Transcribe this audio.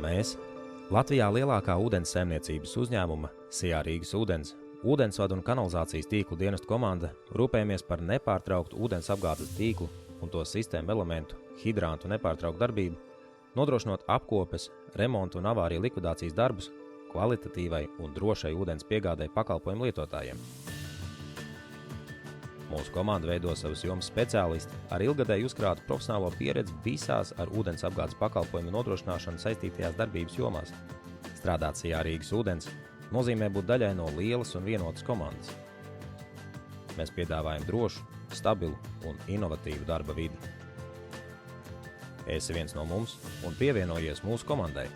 Mēs, Latvijā lielākā ūdens saimniecības uzņēmuma SIA Rīgas ūdens, ūdensvadu un kanalizācijas tīklu dienestu komanda rūpējamies par nepārtrauktu ūdens apgādes tīklu un to sistēmu elementu, hidrantu nepārtrauktu darbību, nodrošinot apkopes, remontu un avāriju likvidācijas darbus kvalitatīvai un drošai ūdens piegādai pakalpojumu lietotājiem. Mūsu komanda veido savas jomas speciālisti ar ilgadēju uzkrātu profesionālo pieredzi visās ar ūdens apgādes pakalpojumu nodrošināšanu saistītajās darbības jomās. Strādāt SIA Rīgas ūdens nozīmē būt daļai no lielas un vienotas komandas. Mēs piedāvājam drošu, stabilu un inovatīvu darba vidi. Esi viens no mums un pievienojies mūsu komandai!